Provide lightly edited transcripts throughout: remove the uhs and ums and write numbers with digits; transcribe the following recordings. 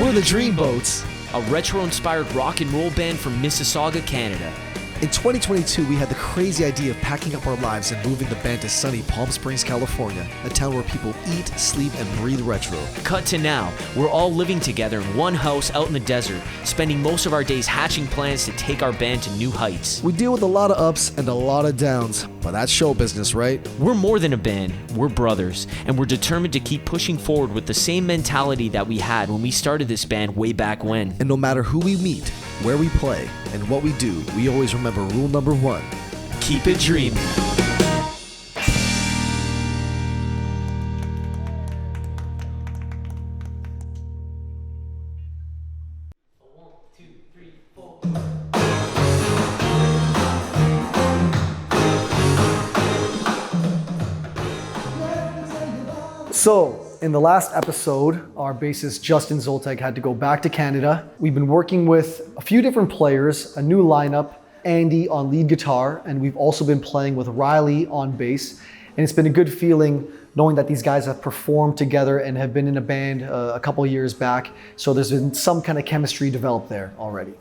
We're the Dreamboats. A retro-inspired rock and roll band from Mississauga, Canada. In 2022, we had the crazy idea of packing up our lives and moving the band to sunny Palm Springs, California, a town where people eat, sleep, and breathe retro. Cut to now, we're all living together in one house out in the desert, spending most of our days hatching plans to take our band to new heights. We deal with a lot of ups and a lot of downs, but that's show business, right? We're more than a band, we're brothers, and we're determined to keep pushing forward with the same mentality that we had when we started this band way back when. And no matter who we meet, where we play, and what we do, we always remember rule number one: keep it dreamy. So, in the last episode, our bassist Justin Zoltek had to go back to Canada. We've been working with a few different players, a new lineup, Andy on lead guitar, and we've also been playing with Riley on bass. And it's been a good feeling knowing that these guys have performed together and have been in a band a couple years back. So there's been some kind of chemistry developed there already.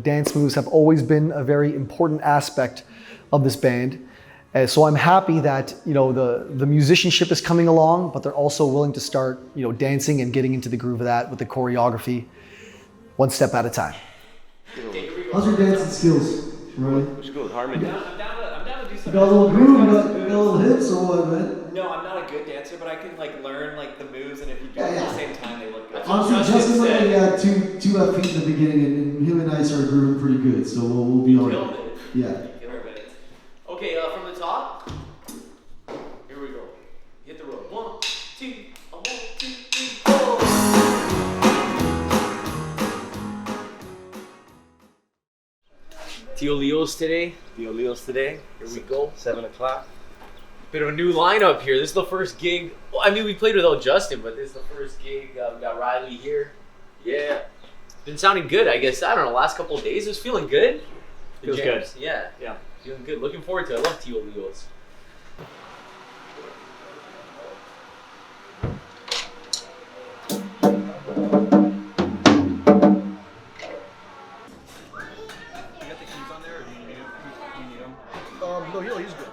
Dance moves have always been a very important aspect of this band. So I'm happy that the musicianship is coming along, but they're also willing to start dancing and getting into the groove of that with the choreography, one step at a time. How's your dancing skills, Riley? Which goes harmony. I'm down to do something. You got a little groove, you got a little hips or what, man? No, I'm not a good dancer, but I can learn the moves, and if you do it at the same time, they look good. Honestly, Justin only had two left feet in the beginning, and him and I started grooving pretty good, so we'll be all right. Yeah. Okay, from the top. Here we go. Hit the road. 1, 2, 1, 2, 3, 4. Tio Leo's today. Here we go. 7 o'clock. Bit of a new lineup here. This is the first gig. Well, I mean, we played without Justin, but this is the first gig. We got Riley here. Yeah. Been sounding good, I guess. I don't know, last couple of days. It was feeling good. Feels good. Yeah. Feeling good. Looking forward to it. I love Tio Leo's. No, he's good.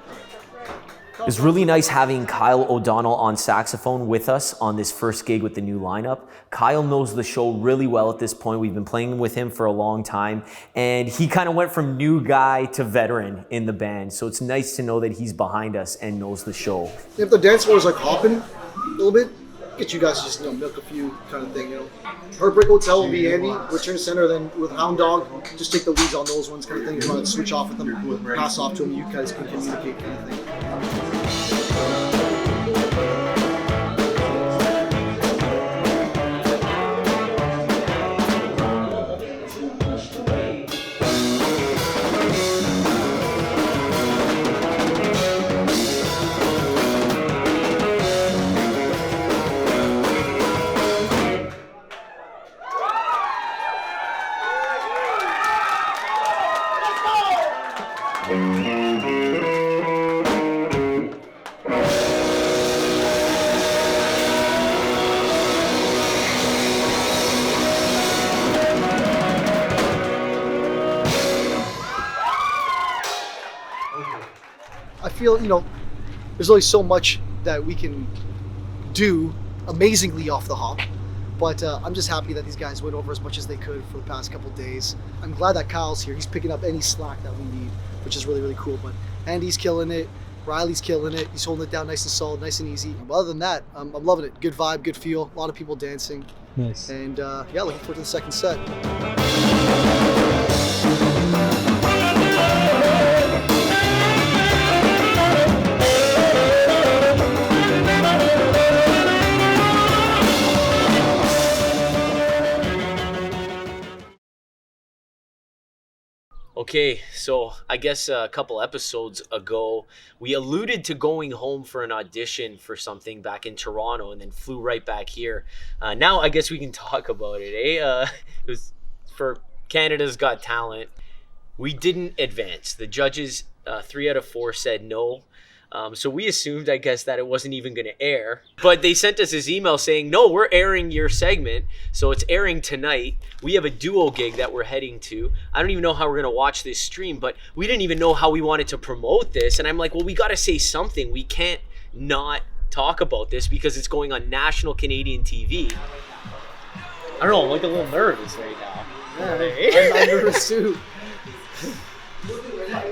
It's really nice having Kyle O'Donnell on saxophone with us on this first gig with the new lineup. Kyle knows the show really well at this point. We've been playing with him for a long time, and he kind of went from new guy to veteran in the band. So it's nice to know that he's behind us and knows the show. If the dance floor is hopping a little bit, get you guys to just milk a few kind of thing, Heartbreak Hotel will be Andy, Return Center, then with Hound Dog, just take the leads on those ones kind of thing. You want to switch off with them, pass off to them, you guys can communicate kind of thing. I feel, there's only so much that we can do amazingly off the hop, but I'm just happy that these guys went over as much as they could for the past couple days. I'm glad that Kyle's here. He's picking up any slack that we need, which is really, really cool. But Andy's killing it. Riley's killing it. He's holding it down nice and solid, nice and easy. But other than that, I'm loving it. Good vibe, good feel. A lot of people dancing. Nice. And looking forward to the second set. Okay, so I guess a couple episodes ago, we alluded to going home for an audition for something back in Toronto and then flew right back here. Now I guess we can talk about it, eh? It was for Canada's Got Talent. We didn't advance. The judges, 3 out of 4 said no. So we assumed, I guess, that it wasn't even going to air. But they sent us this email saying, no, we're airing your segment. So it's airing tonight. We have a duo gig that we're heading to. I don't even know how we're going to watch this stream, but we didn't even know how we wanted to promote this. And I'm like, well, we got to say something. We can't not talk about this because it's going on national Canadian TV. I don't know, I'm like a little nervous right now. Yeah, I'm nervous too.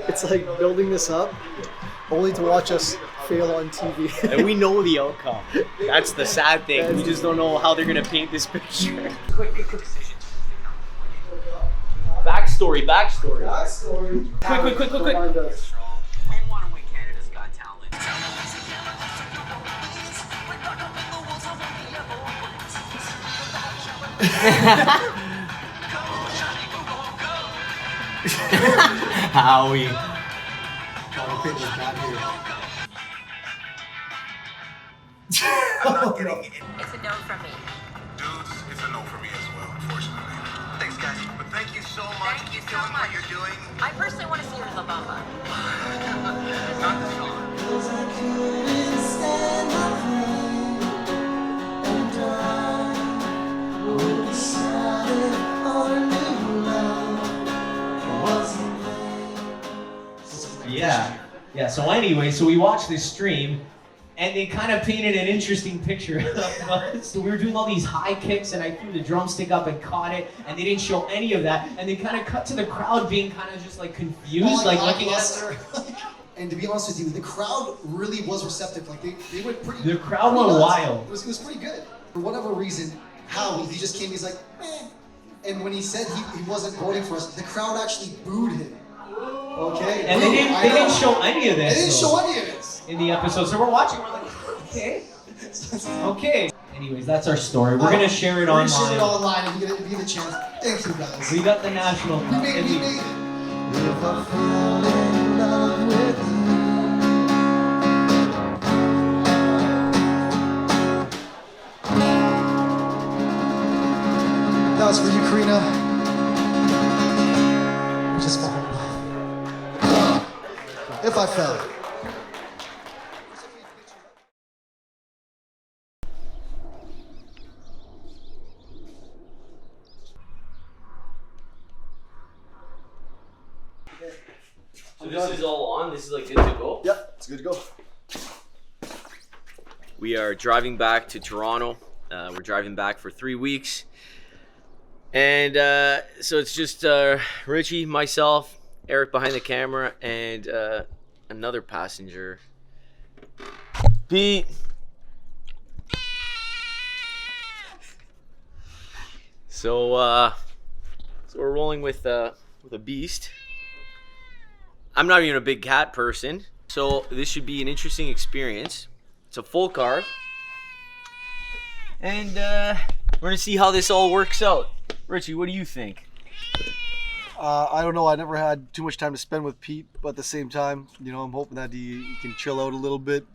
It's like building this up only to watch us fail on TV. And we know the outcome. That's the sad thing. We just don't know how they're going to paint this picture. Quick decision. Backstory. Quick. We want to win Canada's Got Talent. Howie. I'm not getting it. It's a no from me. Dudes, it's a no for me as well, unfortunately. Thanks, guys. But thank you so much. Thank you for so doing much. what you're doing. I personally want to see your La Bamba. Not the song. Yeah. So anyway, so we watched this stream, and they kind of painted an interesting picture of us. So we were doing all these high kicks, and I threw the drumstick up and caught it, and they didn't show any of that. And they kind of cut to the crowd being kind of just like confused, like looking at us. And to be honest with you, the crowd really was receptive. Like they went pretty. The crowd went nuts. wild. It was pretty good. For whatever reason, Howie, he just came. He's like, eh. And when he said he wasn't voting for us, the crowd actually booed him. Okay. And they didn't show any of this. They didn't show any of this in the episode. So we're watching. We're like, okay. Anyways, that's our story. We're gonna share it online. We're gonna share it online if you get a chance. Thank you guys. We got the national. We made it. If I fell in love with you. That was for you, Karina. Just fall. If I fell. So this is all on. This is like good to go. Yep, it's good to go. We are driving back to Toronto. We're driving back for 3 weeks. And so it's just Richie, myself, Eric behind the camera, and another passenger, Pete. So we're rolling with a beast. I'm not even a big cat person, so this should be an interesting experience. It's a full car. And we're gonna see how this all works out. Richie, what do you think? I don't know. I never had too much time to spend with Pete, but at the same time, you know, I'm hoping that he can chill out a little bit.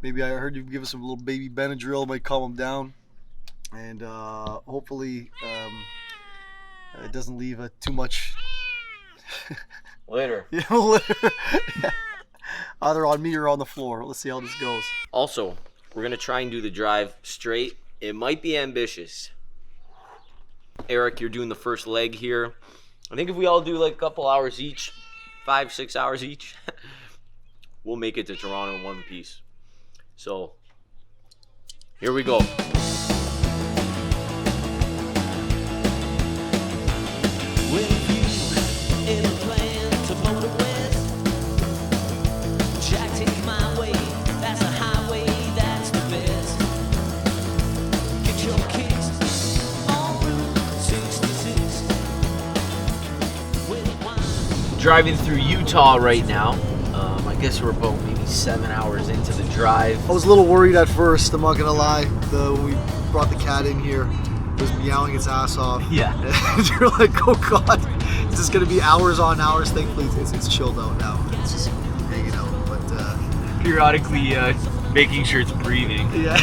Maybe I heard you give us a little baby Benadryl, might calm him down, and hopefully it doesn't leave too much. Later. You know, either on me or on the floor. Let's see how this goes. Also, we're gonna try and do the drive straight. It might be ambitious. Eric, you're doing the first leg here. I think if we all do like a couple hours each, 5-6 hours each, we'll make it to Toronto in one piece. So, here we go. Driving through Utah right now. I guess we're about maybe 7 hours into the drive. I was a little worried at first, I'm not gonna lie. When we brought the cat in here, it was meowing its ass off. Yeah. And you're like, oh God, is this gonna be hours on hours? Thankfully, it's chilled out now. It's just hanging out, but Periodically making sure it's breathing. yeah.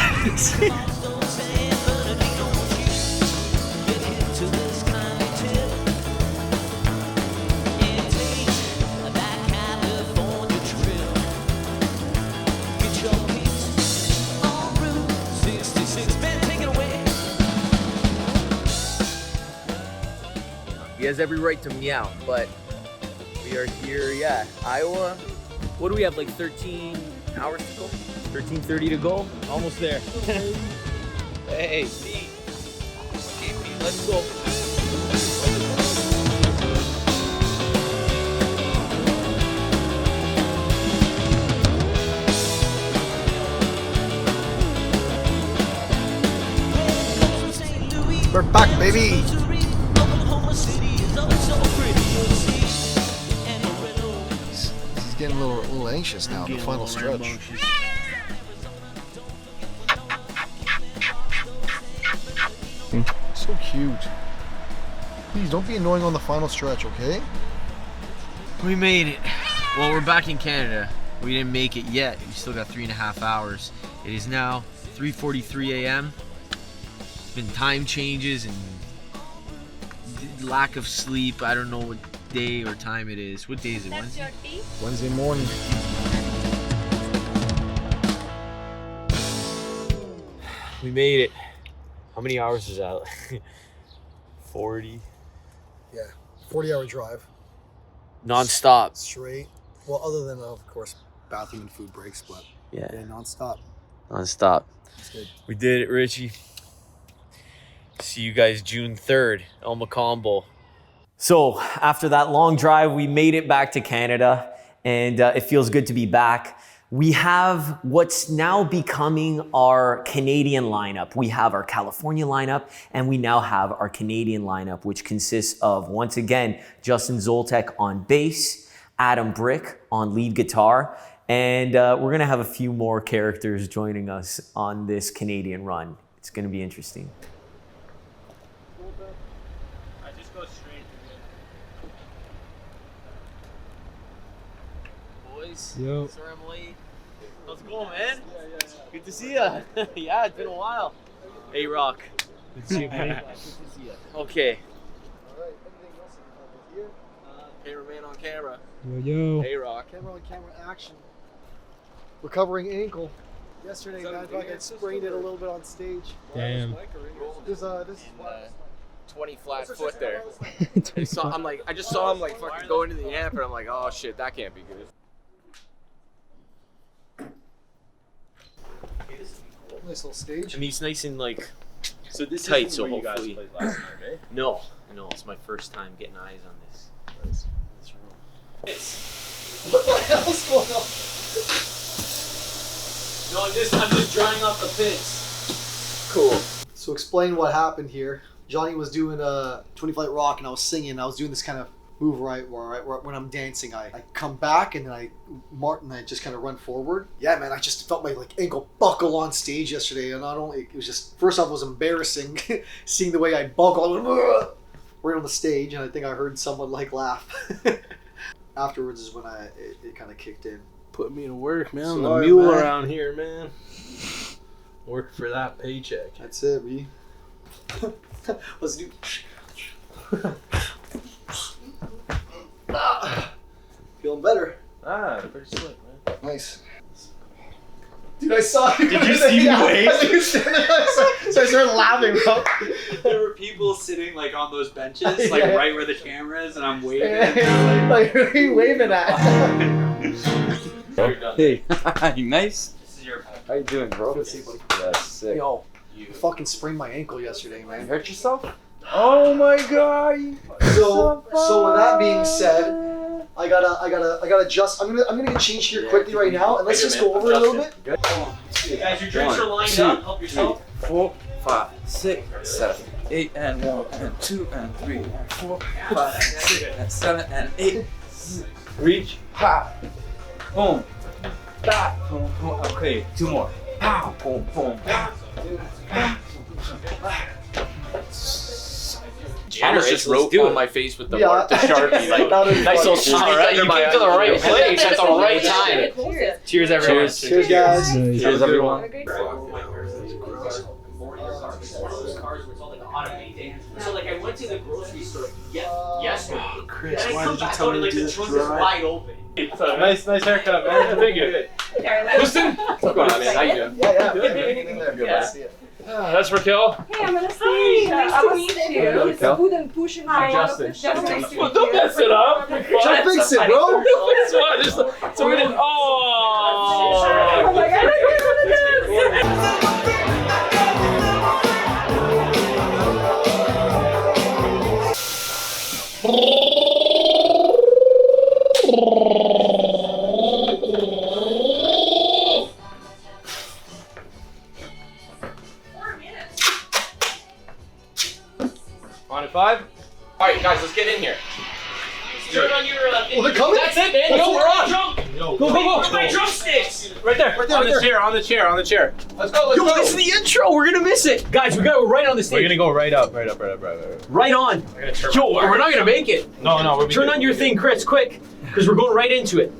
He has every right to meow, but we are here, yeah, Iowa. What do we have, like 13 hours to go? 13:30 to go? Almost there. Hey, Pete. Okay, Pete, let's go. We're back, baby. He's getting a little anxious now. The final stretch. So cute. Please don't be annoying on the final stretch, okay? We made it. Well, we're back in Canada. We didn't make it yet. We still got 3.5 hours. It is now 3:43 a.m. It's been time changes and lack of sleep. I don't know what day or time it is. What day is it? Wednesday? Wednesday morning. We made it. How many hours is that? 40. Yeah, 40-hour drive. Non-stop. Straight. Well, other than, of course, bathroom and food breaks, but Yeah. non-stop. Non-stop. That's good. We did it, Richie. See you guys June 3rd, El Macombo. So after that long drive, we made it back to Canada, and it feels good to be back. We have what's now becoming our Canadian lineup. We have our California lineup, and we now have our Canadian lineup, which consists of, once again, Justin Zoltek on bass, Adam Brick on lead guitar, and we're gonna have a few more characters joining us on this Canadian run. It's gonna be interesting. I just go straight to it. Boys, Yo. sorry I'm late. How's it going, man? Good to see ya. Yeah, it's been a while. Hey, Rock. Good to see you, buddy. Good to see ya. Okay. All right, anything else here? Cameraman on camera. Yo. Hey, Rock. Camera on camera action. Recovering ankle. Yesterday, man, I thought I sprained it a little bit on stage. Damn. This is 20 flat foot there. So I'm like, I just saw him like fucking go into the amp, and I'm like, oh shit, that can't be good. nice little stage. I mean, it's nice and like So this tight, is so where you guys hopefully. played last night, eh? No, it's my first time getting eyes on this. What the hell's going on? No, I'm just drying off the pits. Cool. So explain what happened here. Johnny was doing a 20 flight rock, and I was singing. I was doing this kind of move where when I'm dancing, I come back and then I just kind of run forward. Yeah, man, I just felt my ankle buckle on stage yesterday, and not only it was just first off it was embarrassing seeing the way I buckle. I went right on the stage, and I think I heard someone laugh. Afterwards is when it kind of kicked in. Put me to work, man. I'm Sorry, the mule man. around here, man. Work for that paycheck. That's it, B. Let's do. Feeling better. Ah, pretty slick, man. Nice. Dude, I saw you. Did you see me wave? So I started laughing, bro. There were people sitting on those benches, Yeah. right where the camera is, and I'm waving. Who are you waving at? Hey, nice. This is your How you doing, bro? Good to see you, buddy. That's sick. Yo, I fucking sprained my ankle yesterday, You man. hurt yourself? Oh my god! So with that being said, I gotta adjust. I'm gonna get changed here quickly right now, and let's just go over it a little bit. Good. guys, your drinks are lined 2, up. Help yourself. 4, 5, 6, 7, 8, and 1, and 2, and 3, and 4, 5, 6, and 7, and 8. Reach, pop, boom, back, boom, boom. Okay, 2 more. Pow, boom, boom, pow. Tanner just wrote on my face with the Yeah. the Sharpie. Nice little shot. You came to the right place at the right time. Cheers. Cheers, everyone. Cheers, guys. Cheers, everyone. So I went to the grocery store yesterday. Chris, and I why come did you back tell out me and to do the this trunk is dry? wide open. Nice haircut, man. Thank you. What's going on, man? How you doing? Yeah. Good, Good, man. see ya. That's Raquel. Hey, I'm Anastasia. Nice to meet you. It's good and pushing my Justin. Just nice to meet you. Don't mess it up. Try to fix it, bro. It's fine. So we didn't. Oh. Oh my god, I don't want to On at 5. All right, guys, let's get in here. Turn on your. They're coming? That's it, man. Yo, we're on. Go, my drumsticks. Right there. On the chair. Let's go. Let's Yo, go. this is the intro. We're gonna miss it, guys. We got to right on the stage. We're gonna go right up. Right on. Yo, we're not gonna make it. No, we'll be Turn good. on your thing, Chris, quick, because we're going right into it.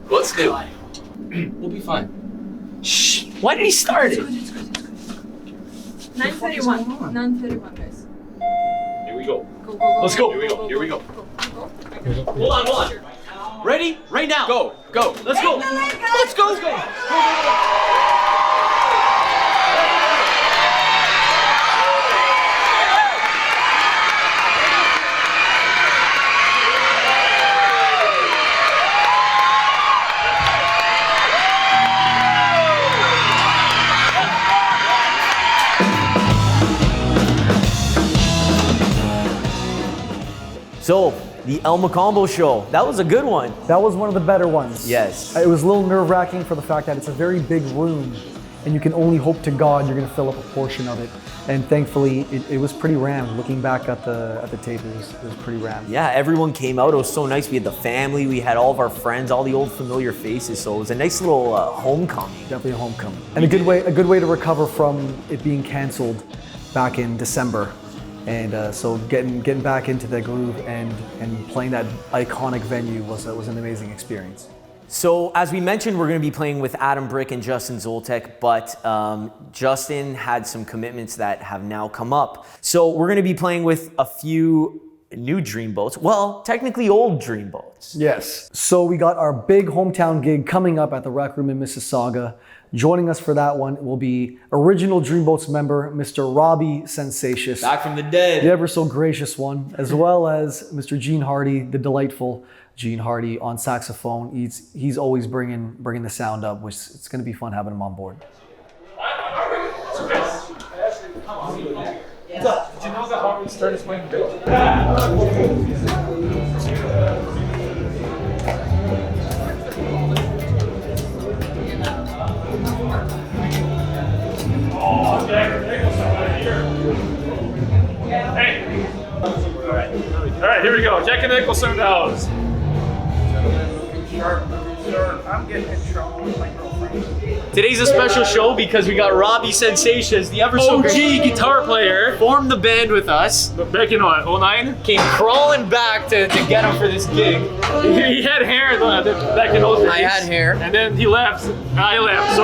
Let's do it. We'll be fine. Shh. Why did he start it? 9:31. 9:31, guys. Here we go. Go. Let's go. Here we go. Hold on. Ready? Right now. Go. Let's go. Let's go. So, the El Macombo show, that was a good one. That was one of the better ones. Yes. It was a little nerve-wracking for the fact that it's a very big room and you can only hope to God you're gonna fill up a portion of it. And thankfully, it was pretty rammed. Looking back at the tape, it was pretty rammed. Yeah, everyone came out. It was so nice. We had the family, we had all of our friends, all the old familiar faces. So it was a nice little homecoming. Definitely a homecoming. And a good way to recover from it being canceled back in December. And so getting back into the groove and playing that iconic venue was an amazing experience. So as we mentioned, we're going to be playing with Adam Brick and Justin Zoltek, but Justin had some commitments that have now come up. So we're going to be playing with a few new Dreamboats. Well, technically old Dreamboats. Yes. So we got our big hometown gig coming up at the Rec Room in Mississauga. Joining us for that one will be original Dreamboats member, Mr. Robbie Sensatious. Back from the dead. The ever so gracious one, as well as Mr. Gene Hardy, the delightful Gene Hardy on saxophone. He's always bringing the sound up, which it's going to be fun having him on board. Did you know that Harvey started playing bass? Hey! Alright, here we go. Jack and Nicholson in the house. I'm getting in trouble with my girlfriend. Today's a special show because we got Robbie Sensations, the ever so OG guitar player, formed the band with us. Back in what, 09? Came crawling back to get him for this gig. He had hair back in those days. I had hair. And then he left. I left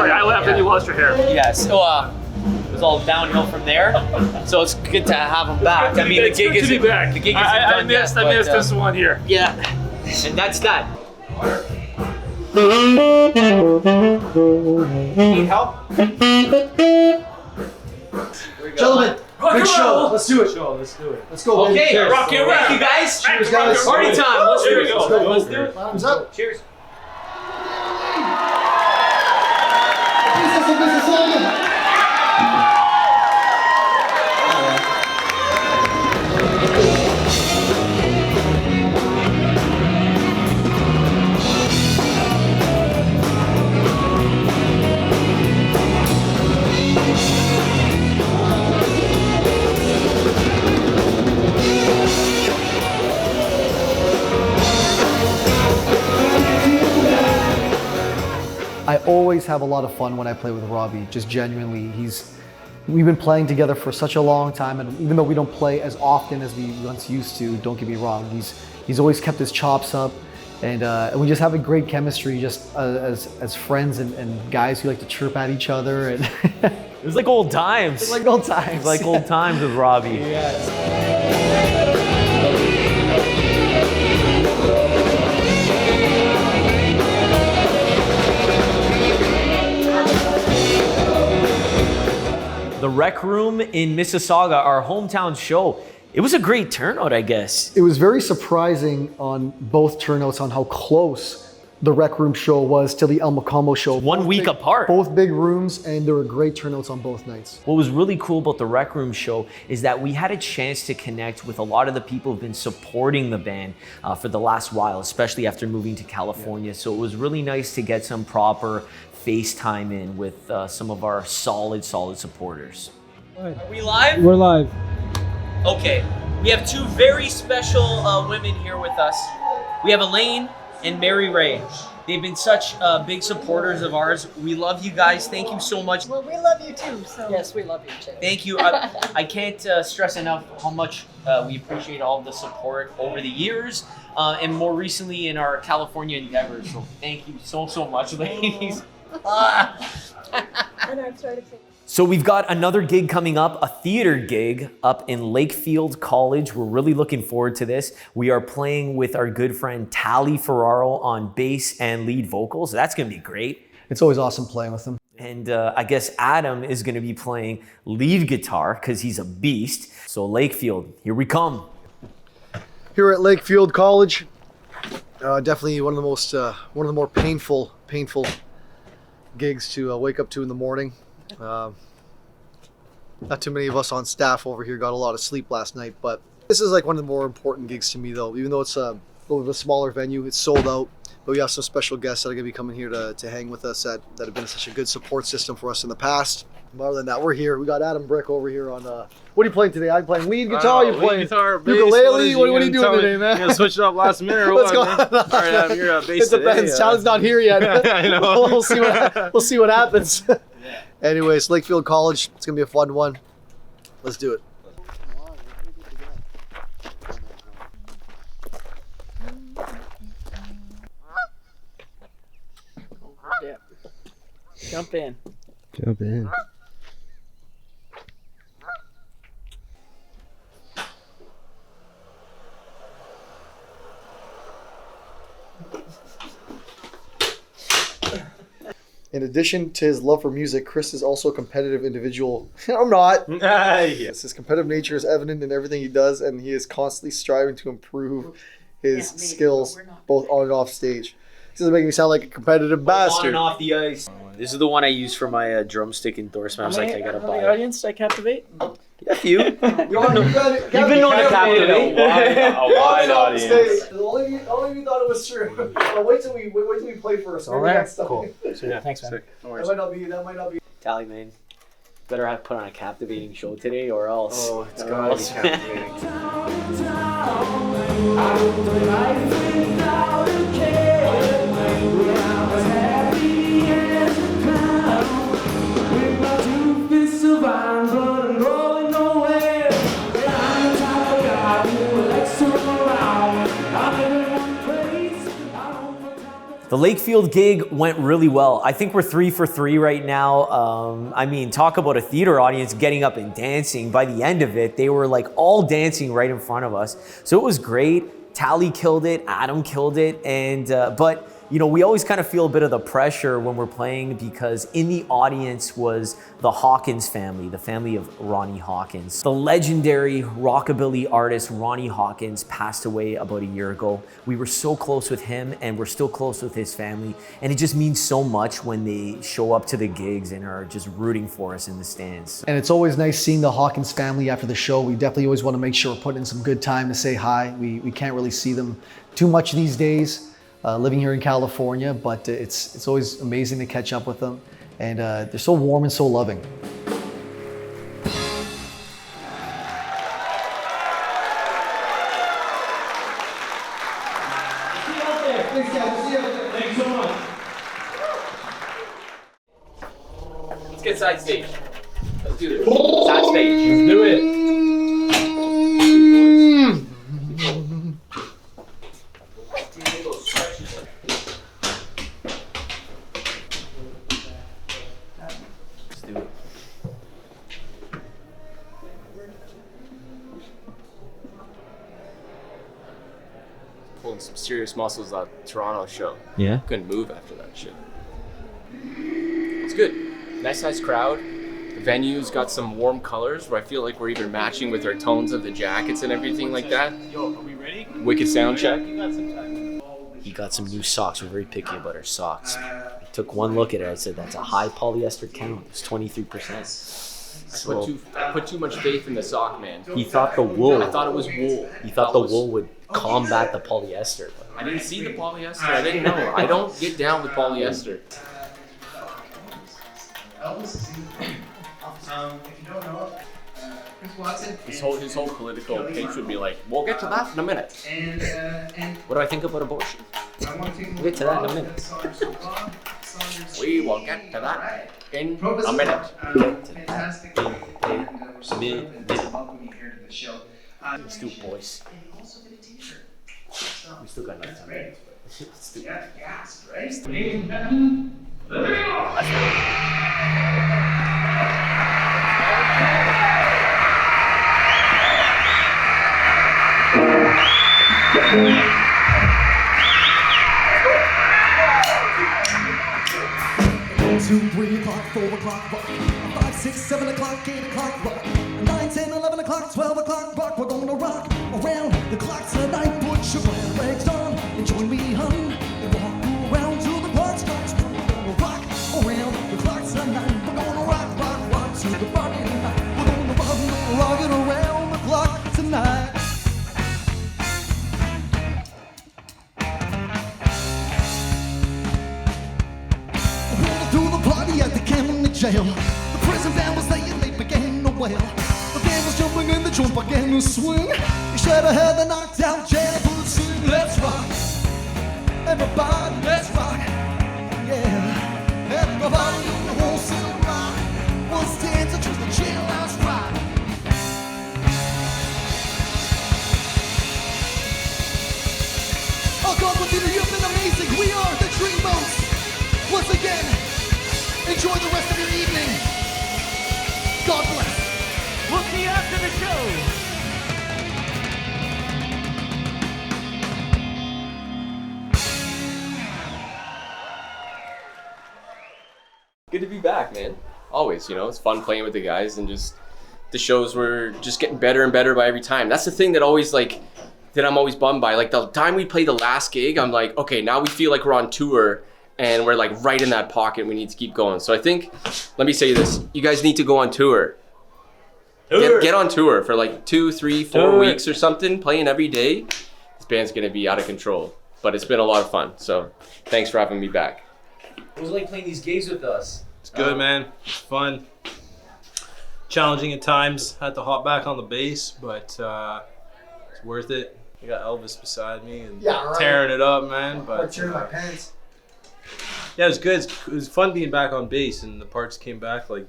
and you lost your hair. Yes. So, it was all downhill from there. So it's good to have him back. I mean, the gig isn't back. The gig isn't done yet. I missed this one here. Yeah. And that's that. Need help? Gentlemen, big show. Let's do it. Let's go. Okay, Cheers. rock and roll, you guys. Cheers, guys. Party time. Let's do Here it. we go. Let's do it. Bottoms up. Cheers. I always have a lot of fun when I play with Robbie, just genuinely. We've been playing together for such a long time, and even though we don't play as often as we once used to, don't get me wrong, he's always kept his chops up, and we just have a great chemistry just as friends and guys who like to chirp at each other. And It was like old times. It's like old times. It's like old times with Robbie. Yes. the Rec Room in Mississauga, our hometown show. It was a great turnout, I guess. It was very surprising on both turnouts on how close the Rec Room show was to the El Macombo show. 1 week apart. Both big rooms, and there were great turnouts on both nights. What was really cool about the Rec Room show is that we had a chance to connect with a lot of the people who've been supporting the band for the last while, especially after moving to California. So it was really nice to get some proper FaceTime in with some of our solid supporters. Are we live? We're live. Okay, we have two very special women here with us. We have Elaine and Mary Ray. They've been such big supporters of ours. We love you guys. Thank you so much. Well, we love you too. So yes, we love you too. Thank you. I can't stress enough how much we appreciate all the support over the years, and more recently in our California endeavors. So thank you so much, ladies. And I'm sorry to say. So we've got another gig coming up, a theater gig up in Lakefield College. We're really looking forward to this. We are playing with our good friend Tally Ferraro on bass and lead vocals. That's gonna be great. It's always awesome playing with them. And I guess Adam is gonna be playing lead guitar because he's a beast. So Lakefield, here we come. Here at Lakefield College, definitely one of the more painful gigs to wake up to in the morning. Not too many of us on staff over here got a lot of sleep last night, but this is like one of the more important gigs to me though. Even though it's a little bit of a smaller venue, it's sold out, but we have some special guests that are going to be coming here to hang with us that have been such a good support system for us in the past. But other than that, we're here. We got Adam Brick over here on, what are you playing today? I'm playing lead guitar, you're playing guitar, bass, ukulele, what are you doing today, man? You gonna switch it up last minute or What's what? going on? All right, Adam, you're bass It depends. today. Challenge not here yet. I know. We'll see what happens. Anyways, Lakefield College, it's gonna be a fun one. Let's do it. Yeah. Jump in. Jump in. In addition to his love for music, Chris is also a competitive individual. I'm not. Yes. His competitive nature is evident in everything he does, and he is constantly striving to improve his skills, both on and off stage. This doesn't make me sound like a competitive bastard. On and off the ice. This is the one I use for my drumstick endorsement. I was like, I gotta buy the it. audience did I captivate? Yeah, you. You've been known to captivate a wide audience. Only you thought it was true. Wait till we play first. All right. Cool. So, yeah, thanks, man. That might not be. Tally, man. Better have put on a captivating show today, or else. Oh, it's gotta be captivating. The Lakefield gig went really well. I think we're 3 for 3 right now. I mean, talk about a theater audience getting up and dancing. By the end of it, they were like all dancing right in front of us. So it was great. Tally killed it, Adam killed it, and but you know, we always kind of feel a bit of the pressure when we're playing because in the audience was the Hawkins family, the family of Ronnie Hawkins. The legendary rockabilly artist Ronnie Hawkins passed away about a year ago. We were so close with him and we're still close with his family, and it just means so much when they show up to the gigs and are just rooting for us in the stands. And it's always nice seeing the Hawkins family after the show. We definitely always want to make sure we're putting in some good time to say hi. We can't really see them too much these days. Living here in California, but it's always amazing to catch up with them, and they're so warm and so loving. Thanks so much. Let's get side stage. Let's do this. Side stage. Let's do it. Pulling some serious muscles out Toronto show. Yeah. Couldn't move after that shit. It's good. Nice sized crowd. venue's got some warm colors where I feel like we're even matching with our tones of the jackets and everything like that. Yo, are we ready? Wicked sound check. He got some new socks. We're very picky about our socks. I took one look at it. I said, that's a high polyester count. It's 23%. I put too much faith in the sock, man. He thought the wool. I thought it was wool. He thought the wool would combat the polyester. I didn't see the polyester. I didn't know. I don't get down with polyester. If you don't know it, Chris Watson. His whole political pitch would be like, we'll get to that in a minute. And What do I think about abortion? We'll get to that in a minute. We will get to that in a minute. Fantastic. And we're so thrilled to welcome you here to the show. Let's do it, boys. And also get a t-shirt. We still got enough time. So, yeah, gas, right? Two, 3 o'clock, 4 o'clock, rock. 5, 6, 7 o'clock, 8 o'clock, rock. 9, 10, 11 o'clock, 12 o'clock, rock. We're gonna rock around the clock tonight. Put your legs on and join me, hun. And walk around till the clock strikes. We're gonna rock around the clock tonight. We're gonna rock to the party tonight. We're gonna rock it around the clock tonight. Through the party at the county jail, the prison band was there and they began to wail. The band was jumping and the joint began to swing. You should have heard the knocked out jailbird sing. Let's rock, everybody, let's rock, yeah. Everybody in the whole city rock. Let's dance to the jailhouse rock. Oh God, what did you've been amazing. We are the Dreamboats. Once again, enjoy the rest of your evening. God bless. We'll see you after the show. Good to be back, man. Always, you know, it's fun playing with the guys, and just the shows were just getting better and better by every time. That's the thing that I'm always bummed by. Like the time we played the last gig, I'm like, okay, now we feel like we're on tour and we're like right in that pocket. We need to keep going. So I think, let me say this, you guys need to go on tour. Get on tour for like 2, 3, 4 weeks or something, playing every day. This band's gonna be out of control, but it's been a lot of fun. So thanks for having me back. It was like playing these gigs with us. It's good, man. It's fun. Challenging at times. Had to hop back on the bass, but it's worth it. I got Elvis beside me and tearing it up, man. But tearing my pants. Yeah, it was good. It was fun being back on bass, and the parts came back like,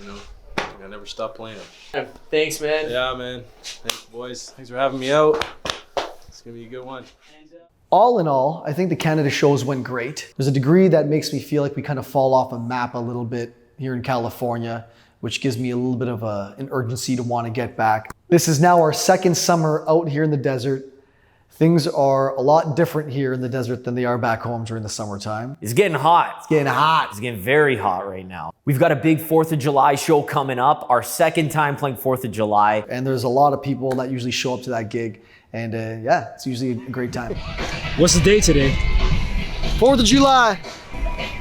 you know, I never stopped playing them. Thanks, man. Yeah, man. Thanks, boys. Thanks for having me out. It's gonna be a good one. All in all, I think the Canada shows went great. There's a degree that makes me feel like we kind of fall off a map a little bit here in California, which gives me a little bit of an urgency to want to get back. This is now our second summer out here in the desert. Things are a lot different here in the desert than they are back home during the summertime. It's getting hot. It's getting hot. It's getting very hot right now. We've got a big 4th of July show coming up, our second time playing 4th of July. And there's a lot of people that usually show up to that gig. And yeah, it's usually a great time. What's the date today? 4th of July,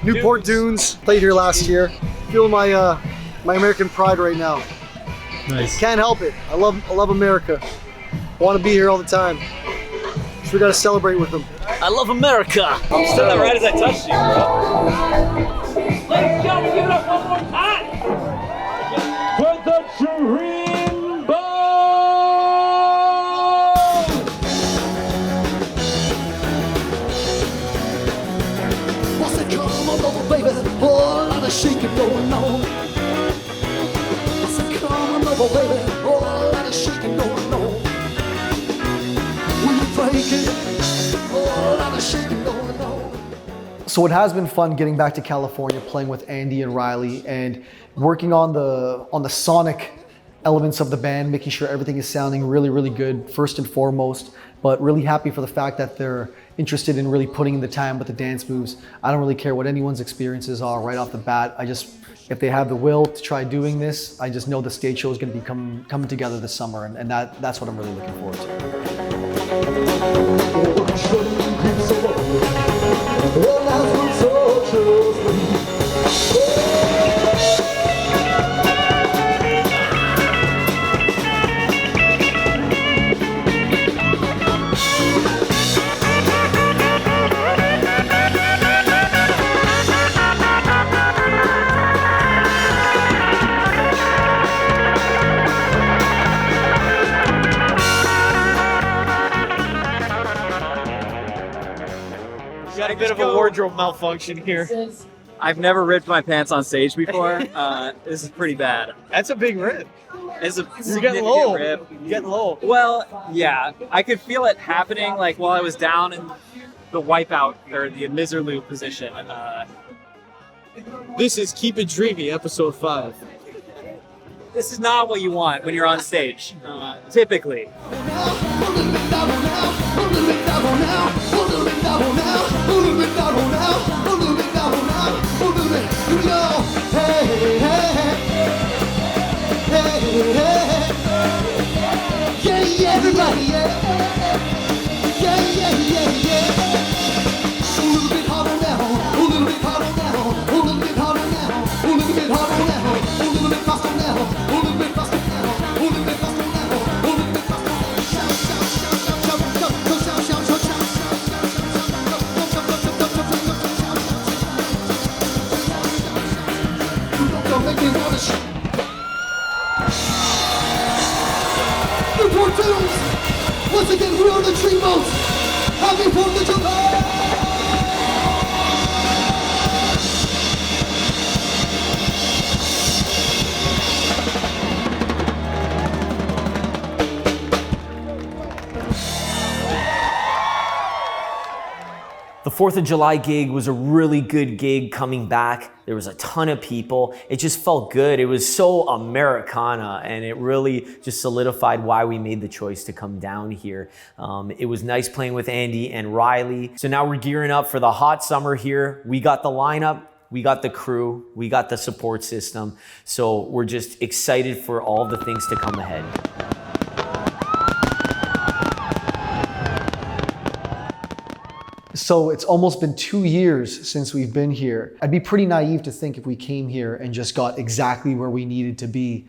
Newport Dunes. Played here last year. Feel my my American pride right now. Nice. Can't help it. I love America. Want to be here all the time. So we got to celebrate with them. I love America. I'm still that right as I touched you, bro. Ladies and gentlemen, give it up one more time for the Dreamboats! I said, come on over, baby, oh, a lot of shaking going on. I said, come on over, baby, oh, a lot of shaking going on. We breaking, oh, a lot of shaking going on. So it has been fun getting back to California, playing with Andy and Riley, and working on the sonic elements of the band, making sure everything is sounding really, really good, first and foremost, but really happy for the fact that they're interested in really putting in the time with the dance moves. I don't really care what anyone's experiences are right off the bat. I just if they have the will to try doing this, I just know the stage show is going to be coming together this summer, and that's what I'm really looking forward Got a bit of a wardrobe malfunction here. I've never ripped my pants on stage before. This is pretty bad. That's a big rip. It's a You're getting low. rip. You're getting low. Well, yeah, I could feel it happening like while I was down in the wipeout or the Miserloo position. This is Keep It Dreamy, episode 5. This is not what you want when you're on stage, typically. Everybody, yeah. Yeah, yeah, yeah, yeah. A little bit harder now, a little bit harder now, a little bit harder now, a little bit harder now, a little bit faster now, a little bit faster now, a little bit faster now, a little bit faster now. Shout, shout, shout, shout, shout, shout, shout, shout, shout, shout, don't make me wanna shout. Newport Tunes! Once again, we are the Dreamboats! Happy 4th of July! The 4th of July gig was a really good gig coming back. There was a ton of people. It just felt good. It was so Americana, and it really just solidified why we made the choice to come down here. It was nice playing with Andy and Riley. So now we're gearing up for the hot summer here. We got the lineup, we got the crew, we got the support system. So we're just excited for all the things to come ahead. So it's almost been 2 years since we've been here. I'd be pretty naive to think if we came here and just got exactly where we needed to be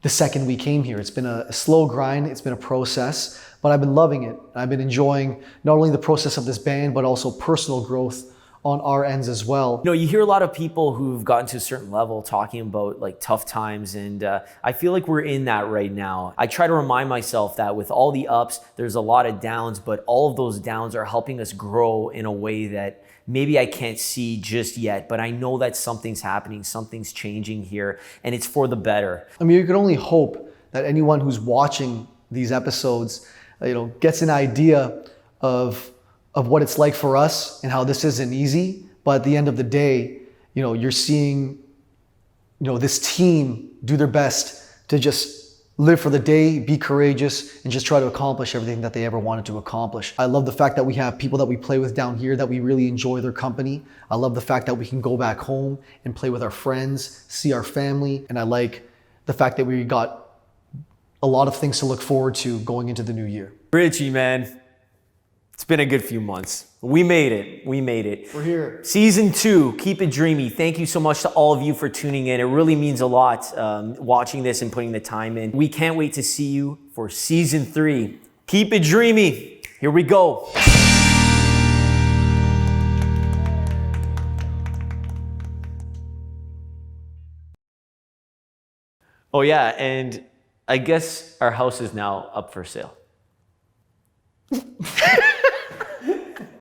the second we came here. It's been a slow grind, it's been a process, but I've been loving it. I've been enjoying not only the process of this band, but also personal growth on our ends as well. You know, you hear a lot of people who've gotten to a certain level talking about like tough times, and I feel like we're in that right now. I try to remind myself that with all the ups, there's a lot of downs, but all of those downs are helping us grow in a way that maybe I can't see just yet, but I know that something's happening, something's changing here, and it's for the better. I mean, you can only hope that anyone who's watching these episodes, gets an idea of what it's like for us and how this isn't easy. But at the end of the day, you're seeing, this team do their best to just live for the day, be courageous, and just try to accomplish everything that they ever wanted to accomplish. I love the fact that we have people that we play with down here that we really enjoy their company. I love the fact that we can go back home and play with our friends, see our family. And I like the fact that we got a lot of things to look forward to going into the new year. Richie, man. It's been a good few months. We made it. We made it. We're here. Season 2, Keep It Dreamy. Thank you so much to all of you for tuning in. It really means a lot watching this and putting the time in. We can't wait to see you for Season 3. Keep It Dreamy. Here we go. Oh yeah, and I guess our house is now up for sale.